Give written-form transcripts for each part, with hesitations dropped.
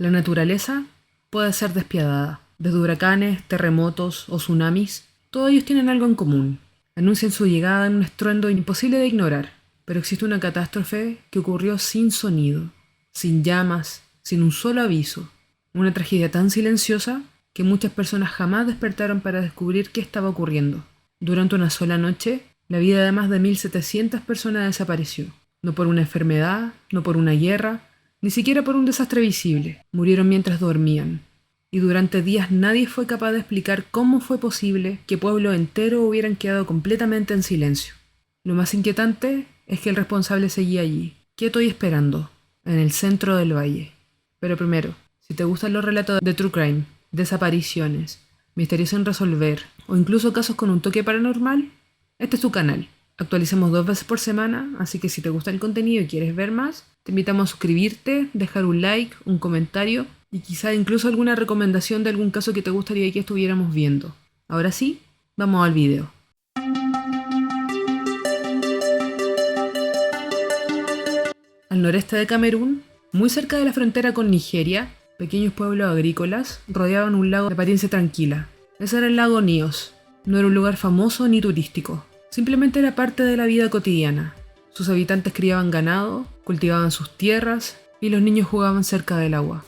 La naturaleza puede ser despiadada. Desde huracanes, terremotos o tsunamis, todos ellos tienen algo en común. Anuncian su llegada en un estruendo imposible de ignorar, pero existe una catástrofe que ocurrió sin sonido, sin llamas, sin un solo aviso. Una tragedia tan silenciosa que muchas personas jamás despertaron para descubrir qué estaba ocurriendo. Durante una sola noche, la vida de más de 1.700 personas desapareció. No por una enfermedad, no por una guerra, ni siquiera por un desastre visible. Murieron mientras dormían. Y durante días nadie fue capaz de explicar cómo fue posible que pueblos enteros hubieran quedado completamente en silencio. Lo más inquietante es que el responsable seguía allí, quieto y esperando, en el centro del valle. Pero primero, si te gustan los relatos de true crime, desapariciones, misterios sin resolver o incluso casos con un toque paranormal, este es tu canal. Actualizamos 2 veces por semana, así que si te gusta el contenido y quieres ver más, te invitamos a suscribirte, dejar un like, un comentario y quizá incluso alguna recomendación de algún caso que te gustaría que estuviéramos viendo. Ahora sí, vamos al video. Al noreste de Camerún, muy cerca de la frontera con Nigeria, pequeños pueblos agrícolas rodeaban un lago de apariencia tranquila. Ese era el lago Níos. No era un lugar famoso ni turístico. Simplemente era parte de la vida cotidiana. Sus habitantes criaban ganado, cultivaban sus tierras y los niños jugaban cerca del agua.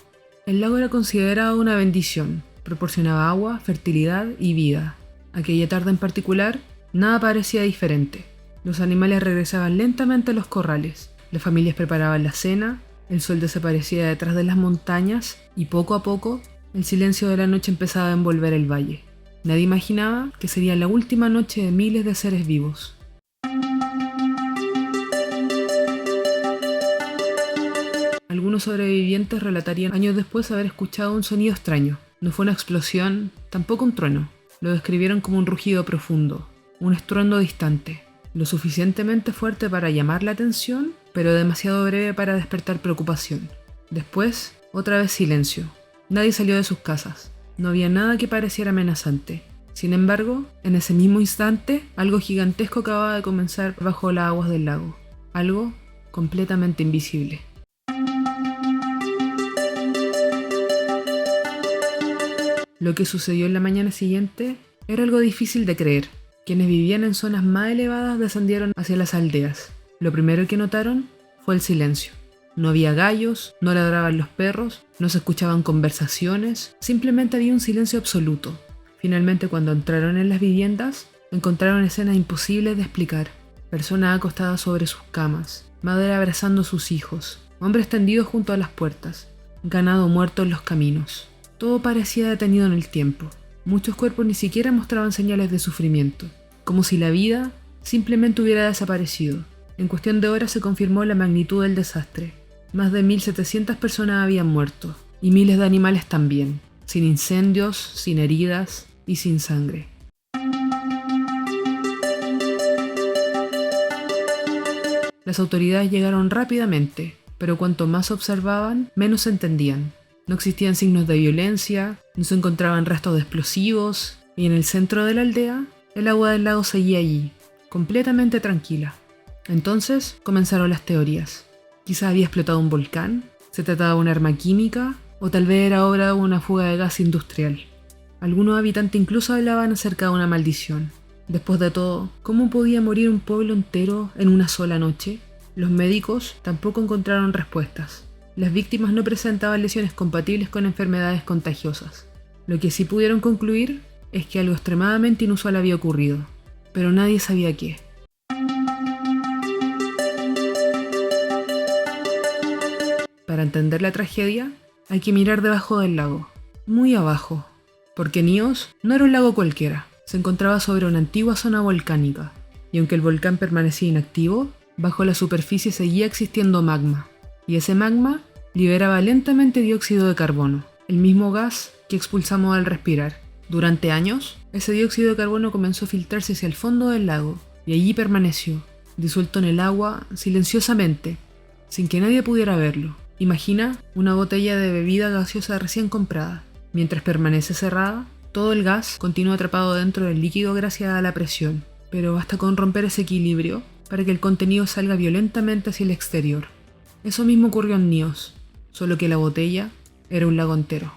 El lago era considerado una bendición. Proporcionaba agua, fertilidad y vida. Aquella tarde en particular, nada parecía diferente. Los animales regresaban lentamente a los corrales. Las familias preparaban la cena, el sol desaparecía detrás de las montañas y poco a poco el silencio de la noche empezaba a envolver el valle. Nadie imaginaba que sería la última noche de miles de seres vivos. Algunos sobrevivientes relatarían años después haber escuchado un sonido extraño. No fue una explosión, tampoco un trueno. Lo describieron como un rugido profundo, un estruendo distante, lo suficientemente fuerte para llamar la atención, pero demasiado breve para despertar preocupación. Después, otra vez silencio. Nadie salió de sus casas. No había nada que pareciera amenazante. Sin embargo, en ese mismo instante, algo gigantesco acababa de comenzar bajo las aguas del lago. Algo completamente invisible. Lo que sucedió en la mañana siguiente era algo difícil de creer. Quienes vivían en zonas más elevadas descendieron hacia las aldeas. Lo primero que notaron fue el silencio. No había gallos, no ladraban los perros, no se escuchaban conversaciones, simplemente había un silencio absoluto. Finalmente, cuando entraron en las viviendas, encontraron escenas imposibles de explicar. Personas acostadas sobre sus camas, madres abrazando a sus hijos, hombres tendidos junto a las puertas, ganado muerto en los caminos. Todo parecía detenido en el tiempo. Muchos cuerpos ni siquiera mostraban señales de sufrimiento, como si la vida simplemente hubiera desaparecido. En cuestión de horas se confirmó la magnitud del desastre. Más de 1.700 personas habían muerto, y miles de animales también, sin incendios, sin heridas y sin sangre. Las autoridades llegaron rápidamente, pero cuanto más observaban, menos entendían. No existían signos de violencia, no se encontraban restos de explosivos, y en el centro de la aldea, el agua del lago seguía allí, completamente tranquila. Entonces comenzaron las teorías. Quizás había explotado un volcán, se trataba de un arma química, o tal vez era obra de una fuga de gas industrial. Algunos habitantes incluso hablaban acerca de una maldición. Después de todo, ¿cómo podía morir un pueblo entero en una sola noche? Los médicos tampoco encontraron respuestas. Las víctimas no presentaban lesiones compatibles con enfermedades contagiosas. Lo que sí pudieron concluir es que algo extremadamente inusual había ocurrido, pero nadie sabía qué. Para entender la tragedia, hay que mirar debajo del lago, muy abajo, porque Níos no era un lago cualquiera, se encontraba sobre una antigua zona volcánica, y aunque el volcán permanecía inactivo, bajo la superficie seguía existiendo magma, y ese magma liberaba lentamente dióxido de carbono, el mismo gas que expulsamos al respirar. Durante años, ese dióxido de carbono comenzó a filtrarse hacia el fondo del lago, y allí permaneció, disuelto en el agua silenciosamente, sin que nadie pudiera verlo. Imagina una botella de bebida gaseosa recién comprada. Mientras permanece cerrada, todo el gas continúa atrapado dentro del líquido gracias a la presión, pero basta con romper ese equilibrio para que el contenido salga violentamente hacia el exterior. Eso mismo ocurrió en Níos, solo que la botella era un lago entero.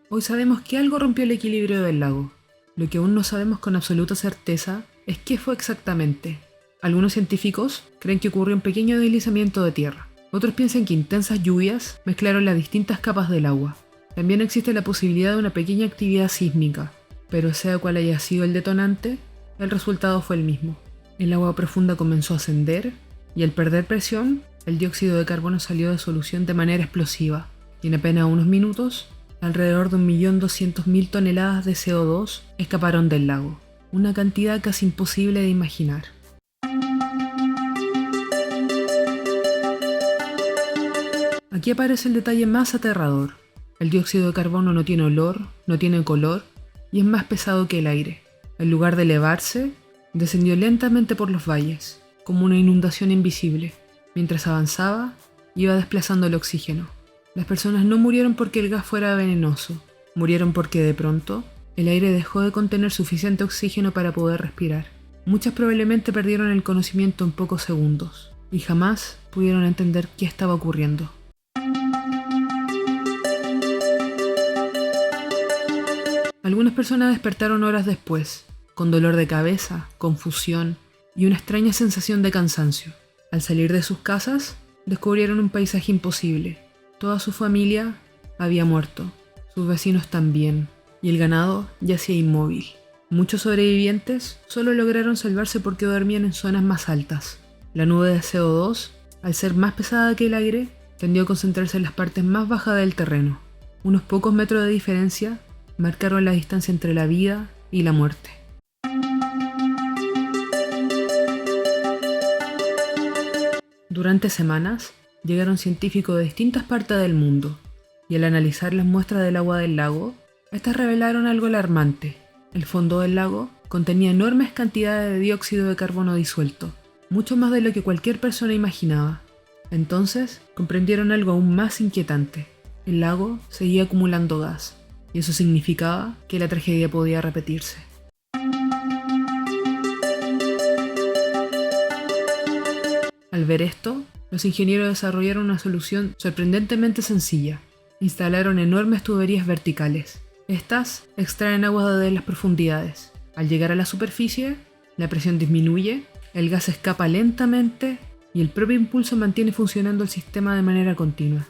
Hoy sabemos que algo rompió el equilibrio del lago. Lo que aún no sabemos con absoluta certeza es qué fue exactamente. Algunos científicos creen que ocurrió un pequeño deslizamiento de tierra. Otros piensan que intensas lluvias mezclaron las distintas capas del agua. También existe la posibilidad de una pequeña actividad sísmica, pero sea cual haya sido el detonante, el resultado fue el mismo. El agua profunda comenzó a ascender y al perder presión, el dióxido de carbono salió de solución de manera explosiva y en apenas unos minutos, alrededor de 1.200.000 toneladas de CO2 escaparon del lago, una cantidad casi imposible de imaginar. Aquí aparece el detalle más aterrador. El dióxido de carbono no tiene olor, no tiene color y es más pesado que el aire. En lugar de elevarse, descendió lentamente por los valles, como una inundación invisible. Mientras avanzaba, iba desplazando el oxígeno. Las personas no murieron porque el gas fuera venenoso, murieron porque de pronto el aire dejó de contener suficiente oxígeno para poder respirar. Muchas probablemente perdieron el conocimiento en pocos segundos y jamás pudieron entender qué estaba ocurriendo. Algunas personas despertaron horas después, con dolor de cabeza, confusión y una extraña sensación de cansancio. Al salir de sus casas, descubrieron un paisaje imposible. Toda su familia había muerto, sus vecinos también, y el ganado yacía inmóvil. Muchos sobrevivientes solo lograron salvarse porque dormían en zonas más altas. La nube de CO2, al ser más pesada que el aire, tendió a concentrarse en las partes más bajas del terreno. Unos pocos metros de diferencia marcaron la distancia entre la vida y la muerte. Durante semanas, llegaron científicos de distintas partes del mundo, y al analizar las muestras del agua del lago, estas revelaron algo alarmante. El fondo del lago contenía enormes cantidades de dióxido de carbono disuelto, mucho más de lo que cualquier persona imaginaba. Entonces, comprendieron algo aún más inquietante. El lago seguía acumulando gas, y eso significaba que la tragedia podía repetirse. Al ver esto, los ingenieros desarrollaron una solución sorprendentemente sencilla. Instalaron enormes tuberías verticales. Estas extraen agua de las profundidades. Al llegar a la superficie, la presión disminuye, el gas escapa lentamente y el propio impulso mantiene funcionando el sistema de manera continua.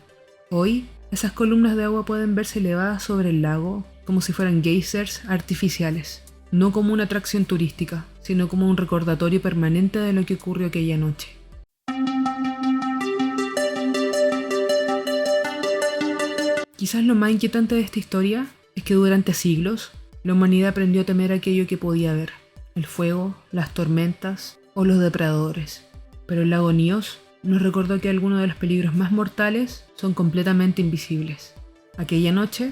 Hoy, esas columnas de agua pueden verse elevadas sobre el lago como si fueran geysers artificiales, no como una atracción turística, sino como un recordatorio permanente de lo que ocurrió aquella noche. Quizás lo más inquietante de esta historia es que durante siglos la humanidad aprendió a temer aquello que podía ver, el fuego, las tormentas o los depredadores. Pero el lago Nyos nos recordó que algunos de los peligros más mortales son completamente invisibles. Aquella noche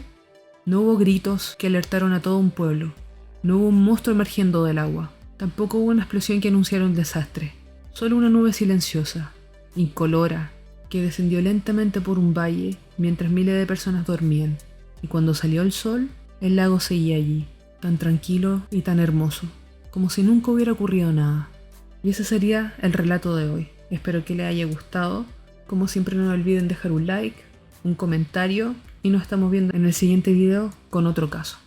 no hubo gritos que alertaron a todo un pueblo, no hubo un monstruo emergiendo del agua, tampoco hubo una explosión que anunciara un desastre, solo una nube silenciosa, incolora, que descendió lentamente por un valle mientras miles de personas dormían, y cuando salió el sol, el lago seguía allí, tan tranquilo y tan hermoso, como si nunca hubiera ocurrido nada. Y ese sería el relato de hoy. Espero que les haya gustado. Como siempre, no olviden dejar un like, un comentario, y nos estamos viendo en el siguiente video con otro caso.